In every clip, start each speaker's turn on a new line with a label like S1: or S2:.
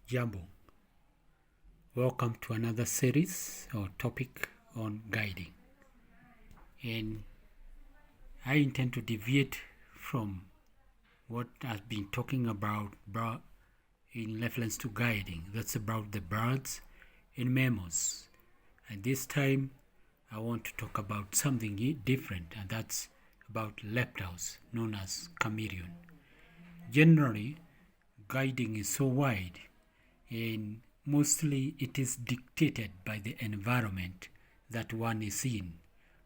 S1: Jambo, welcome to another series or topic on guiding. And I intend to deviate from what I've been talking about in reference to guiding. That's about the birds and mammals. And this time I want to talk about something different, and that's about reptiles known as chameleon. Generally, guiding is so wide, and mostly it is dictated by the environment that one is in.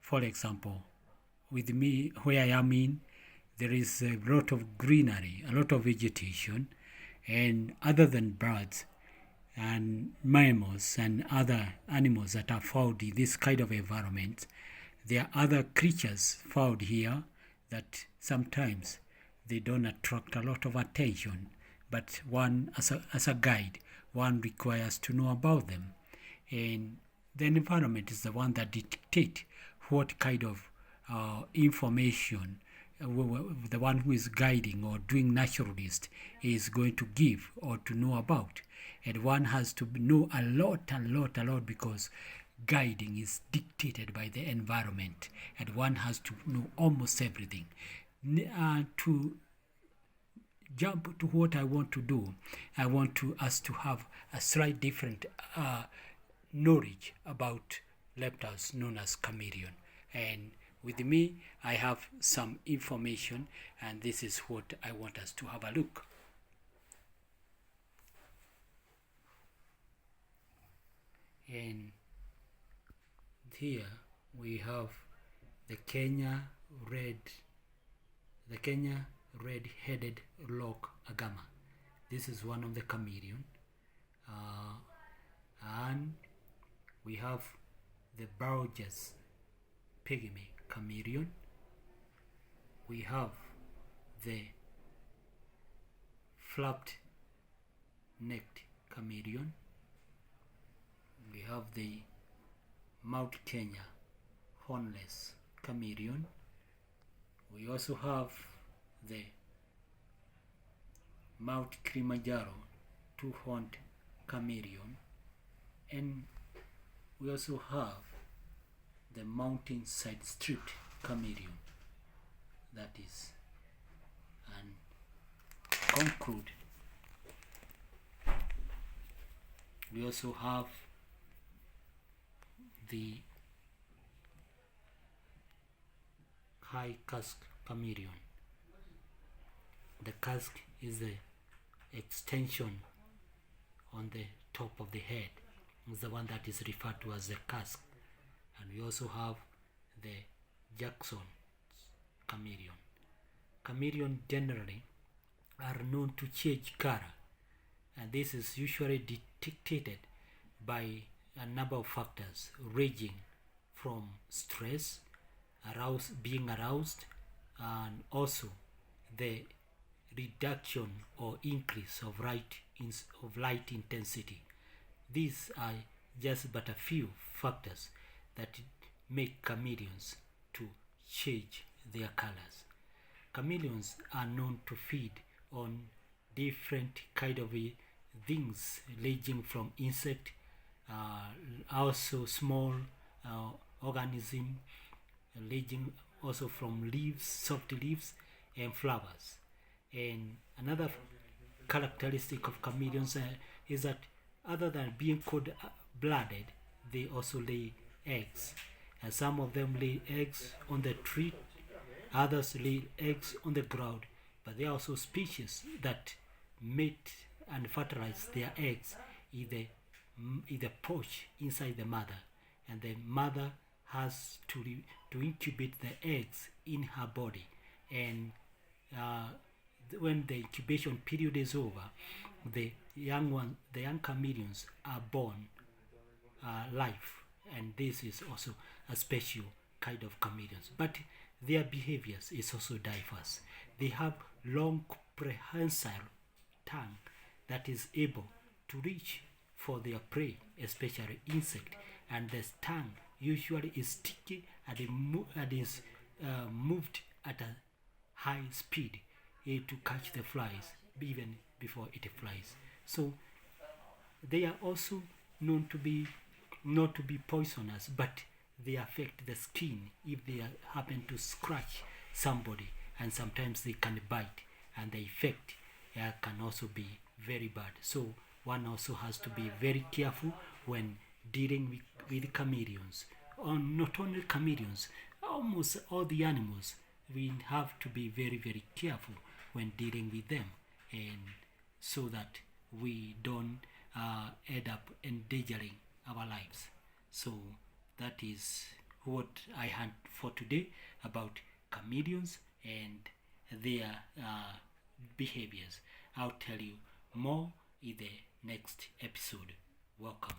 S1: For example, with me, where I am in, there is a lot of greenery, a lot of vegetation, and other than birds and mammals and other animals that are found in this kind of environment, there are other creatures found here that sometimes they don't attract a lot of attention, but one, as a guide, one requires to know about them. And the environment is the one that dictates what kind of information the one who is guiding or doing naturalist is going to give or to know about. And one has to know a lot because guiding is dictated by the environment, and one has to know almost everything. To jump to what I want to do, I want us to have a slight different knowledge about reptiles known as chameleon. And with me, I have some information, and this is what I want us to have a look. And here we have the Kenya red-headed rock agama. This is one of the chameleon. And we have the Burgess pygmy chameleon. We have the flapped-necked chameleon. We have the Mount Kenya hornless chameleon. We also have the Mount Kilimanjaro two-horned chameleon, and we also have the mountainside striped chameleon. That is, and conclude, we also have the high casque chameleon. The casque is the extension on the top of the head. It's the one that is referred to as the casque. And we also have the Jackson chameleon. Chameleon generally are known to change color, and this is usually dictated by a number of factors ranging from stress, being aroused, and also the reduction or increase of light intensity. These are just but a few factors that make chameleons to change their colors. Chameleons are known to feed on different kind of things, ranging from insect, also small organism, ranging also from leaves, soft leaves, and flowers. And another characteristic of chameleons is that other than being cold-blooded, they also lay eggs. And some of them lay eggs on the tree, others lay eggs on the ground. But there are also species that mate and fertilize their eggs in the pouch inside the mother, and the mother has to incubate the eggs in her body. And when the incubation period is over, the young chameleons are born live, and this is also a special kind of chameleons. But their behaviors is also diverse. They have long prehensile tongue that is able to reach for their prey, especially insect, and the tongue usually is sticky and is moved at a high speed to catch the flies even before it flies. So they are also known to be not to be poisonous, but they affect the skin if they happen to scratch somebody, and sometimes they can bite, and the effect can also be very bad. So one also has to be very careful when dealing with chameleons, or not only chameleons, almost all the animals. We have to be very, very careful when dealing with them, and so that we don't end up endangering our lives. So that is what I had for today about chameleons and their behaviors. I'll tell you more in the next episode. Welcome.